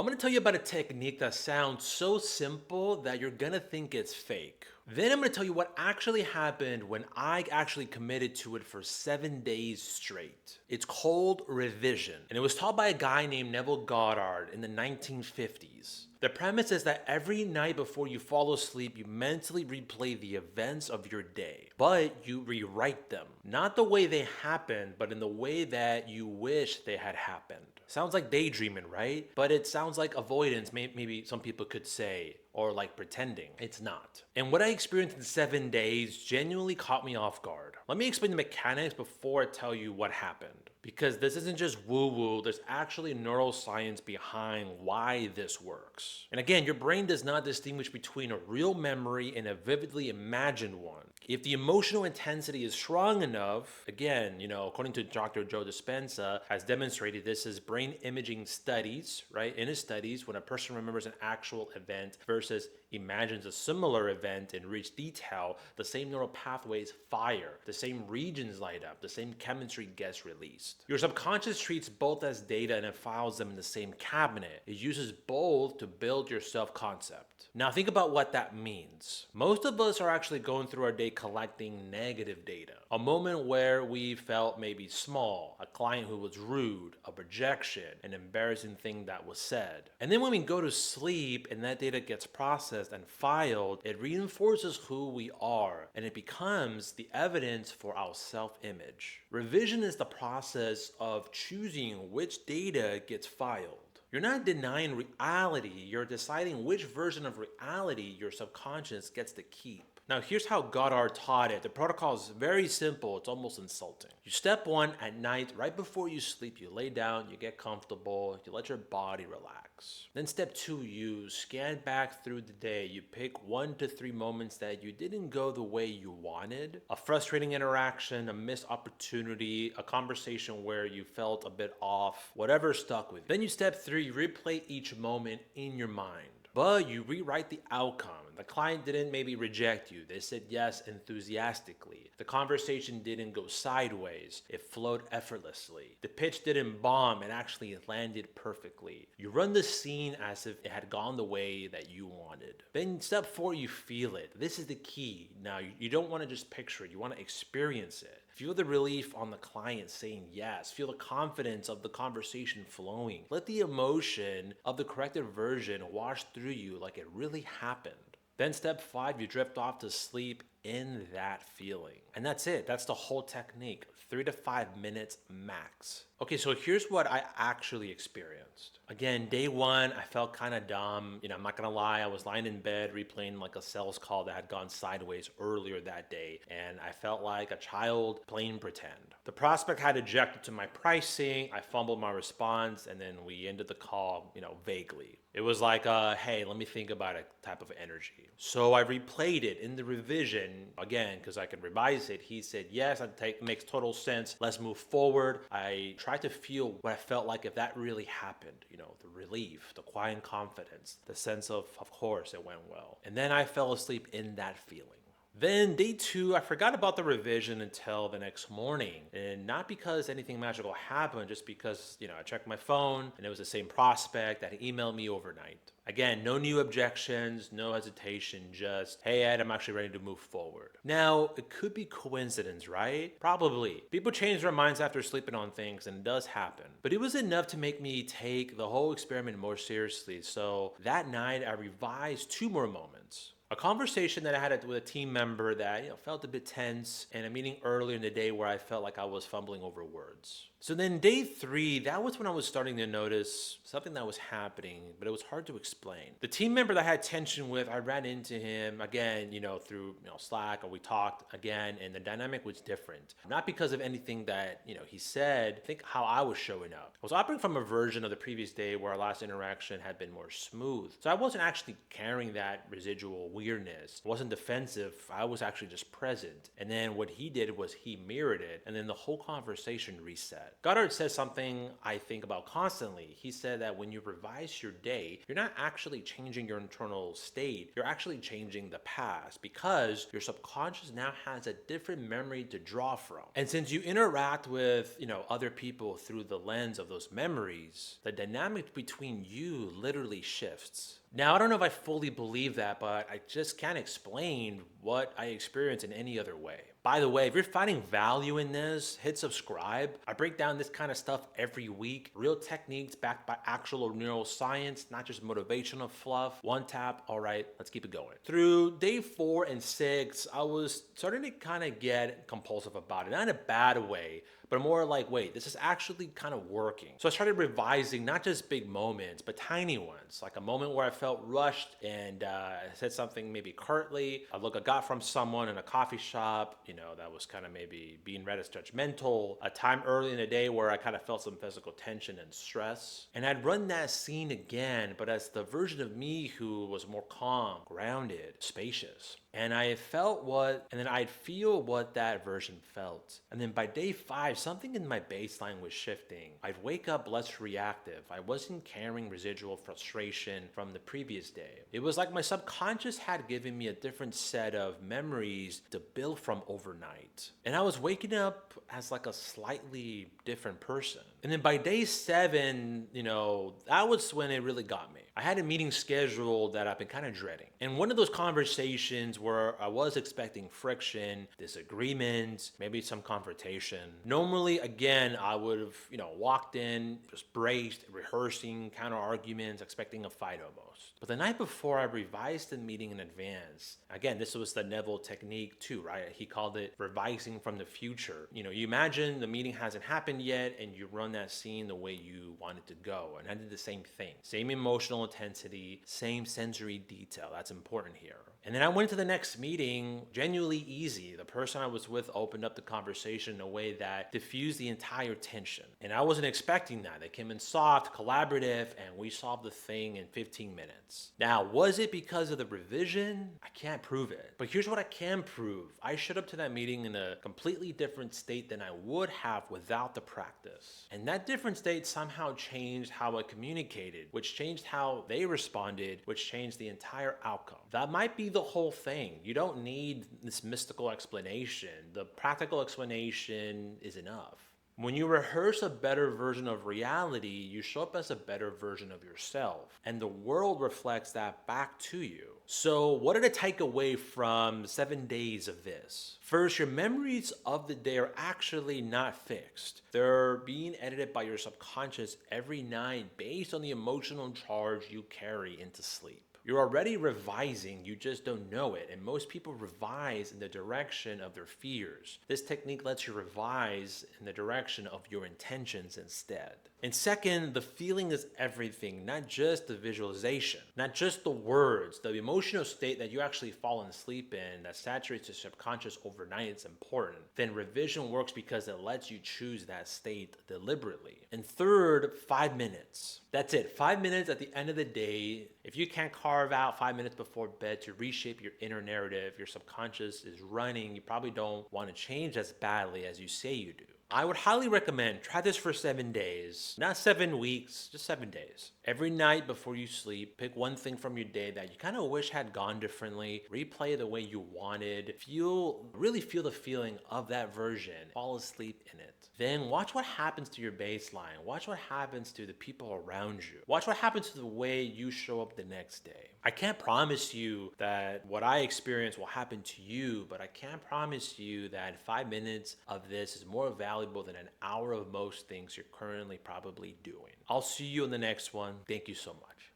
I'm gonna tell you about a technique that sounds so simple that you're gonna think it's fake. Then I'm gonna tell you what actually happened when I actually committed to it for 7 days straight. It's called revision, and it was taught by a guy named Neville Goddard in the 1950s. The premise is that every night before you fall asleep, you mentally replay the events of your day, but you rewrite them. Not the way they happened, but in the way that you wish they had happened. Sounds like daydreaming, right? But it sounds like avoidance, maybe some people could say, or like pretending. It's not. And what I experienced in 7 days genuinely caught me off guard. Let me explain the mechanics before I tell you what happened. Because this isn't just woo-woo, there's actually neuroscience behind why this works. And again, your brain does not distinguish between a real memory and a vividly imagined one. If the emotional intensity is strong enough, again, according to Dr. Joe Dispenza, has demonstrated this is brain imaging studies, right? In his studies, when a person remembers an actual event versus imagines a similar event in rich detail, the same neural pathways fire, the same regions light up, the same chemistry gets released. Your subconscious treats both as data and it files them in the same cabinet. It uses both to build your self-concept. Now think about what that means. Most of us are actually going through our day collecting negative data. A moment where we felt maybe small, a client who was rude, a rejection, an embarrassing thing that was said. And then when we go to sleep and that data gets processed and filed, it reinforces who we are and it becomes the evidence for our self-image. Revision is the process of choosing which data gets filed. You're not denying reality, you're deciding which version of reality your subconscious gets to keep. Now here's how Goddard taught it. The protocol is very simple, it's almost insulting. Step one, at night, right before you sleep, you lay down, you get comfortable, you let your body relax. Then step two, you scan back through the day. You pick 1 to 3 moments that you didn't go the way you wanted. A frustrating interaction, a missed opportunity, a conversation where you felt a bit off, whatever stuck with you. Then you step three, you replay each moment in your mind. But you rewrite the outcome. The client didn't maybe reject you. They said yes enthusiastically. The conversation didn't go sideways. It flowed effortlessly. The pitch didn't bomb. It actually landed perfectly. You run the scene as if it had gone the way that you wanted. Then step four, you feel it. This is the key. Now, you don't want to just picture it. You want to experience it. Feel the relief on the client saying yes. Feel the confidence of the conversation flowing. Let the emotion of the corrected version wash through you like it really happened. Then step five, you drift off to sleep in that feeling. And that's it. That's the whole technique. 3 to 5 minutes max. Okay, so here's what I actually experienced. Again, day one, I felt kind of dumb. I'm not gonna lie, I was lying in bed replaying like a sales call that had gone sideways earlier that day, and I felt like a child playing pretend. The prospect had ejected to my pricing, I fumbled my response, and then we ended the call, vaguely. It was like, hey, let me think about it type of energy. So I replayed it in the revision again, because I could revise it. He said, yes, makes total sense. Let's move forward. I tried to feel what I felt like if that really happened, the relief, the quiet confidence, the sense of course, it went well. And then I fell asleep in that feeling. Then day two, I forgot about the revision until the next morning. And not because anything magical happened, just because, I checked my phone and it was the same prospect that emailed me overnight. Again, no new objections, no hesitation, just, hey Ed, I'm actually ready to move forward. Now, it could be coincidence, right? Probably. People change their minds after sleeping on things, and it does happen. But it was enough to make me take the whole experiment more seriously. So that night, I revised 2 more moments. A conversation that I had with a team member that felt a bit tense, and a meeting earlier in the day where I felt like I was fumbling over words. So then day 3, that was when I was starting to notice something that was happening, but it was hard to explain. The team member that I had tension with, I ran into him again, through Slack, or we talked again, and the dynamic was different. Not because of anything that he said. Think how I was showing up. I was operating from a version of the previous day where our last interaction had been more smooth. So I wasn't actually carrying that residual weirdness. I wasn't defensive. I was actually just present. And then what he did was he mirrored it, and then the whole conversation reset. Goddard says something I think about constantly. He said that when you revise your day, you're not actually changing your internal state, you're actually changing the past because your subconscious now has a different memory to draw from. And since you interact with, other people through the lens of those memories, the dynamic between you literally shifts. Now, I don't know if I fully believe that, but I just can't explain what I experience in any other way. By the way, if you're finding value in this, hit subscribe. I break down this kind of stuff every week. Real techniques backed by actual neuroscience, not just motivational fluff. One tap, all right, let's keep it going. Through day 4 and 6, I was starting to kind of get compulsive about it. Not in a bad way, but more like, wait, this is actually kind of working. So I started revising not just big moments, but tiny ones, like a moment where I felt rushed and said something maybe curtly, a look I got from someone in a coffee shop, that was kind of maybe being read as judgmental, a time early in the day where I kind of felt some physical tension and stress. And I'd run that scene again, but as the version of me who was more calm, grounded, spacious. And I felt I'd feel what that version felt. And then by day 5, something in my baseline was shifting. I'd wake up less reactive. I wasn't carrying residual frustration from the previous day. It was like my subconscious had given me a different set of memories to build from overnight. And I was waking up as like a slightly different person. And then by day 7, that was when it really got me. I had a meeting scheduled that I've been kind of dreading. And one of those conversations where I was expecting friction, disagreements, maybe some confrontation. Normally, again, I would have, walked in, just braced, rehearsing, counter arguments, expecting a fight almost. But the night before, I revised the meeting in advance. Again, this was the Neville technique too, right? He called it revising from the future. You imagine the meeting hasn't happened yet and you run that scene the way you want it to go. And I did the same thing. Same emotional intensity, same sensory detail. That's important here. And then I went to the next meeting genuinely easy. The person I was with opened up the conversation in a way that diffused the entire tension. And I wasn't expecting that. They came in soft, collaborative, and we solved the thing in 15 minutes. Now, was it because of the revision? I can't prove it. But here's what I can prove. I showed up to that meeting in a completely different state than I would have without the practice. And that different state somehow changed how I communicated, which changed how they responded, which changed the entire outcome. That might be the whole thing. You don't need this mystical explanation. The practical explanation is enough. When you rehearse a better version of reality, you show up as a better version of yourself, and the world reflects that back to you. So what did I take away from 7 days of this? First, your memories of the day are actually not fixed. They're being edited by your subconscious every night based on the emotional charge you carry into sleep. You're already revising, you just don't know it. And most people revise in the direction of their fears. This technique lets you revise in the direction of your intentions instead. And second, the feeling is everything, not just the visualization, not just the words. The emotional state that you actually fall asleep in that saturates your subconscious overnight is important. Then revision works because it lets you choose that state deliberately. And third, 5 minutes. That's it, 5 minutes at the end of the day. If you can't carve out 5 minutes before bed to reshape your inner narrative, your subconscious is running, you probably don't want to change as badly as you say you do. I would highly recommend try this for 7 days, not 7 weeks, just 7 days. Every night before you sleep, pick one thing from your day that you kind of wish had gone differently, replay it the way you wanted, really feel the feeling of that version, fall asleep in it. Then watch what happens to your baseline. Watch what happens to the people around you. Watch what happens to the way you show up the next day. I can't promise you that what I experience will happen to you, but I can promise you that 5 minutes of this is more valuable than an hour of most things you're currently probably doing. I'll see you in the next one. Thank you so much.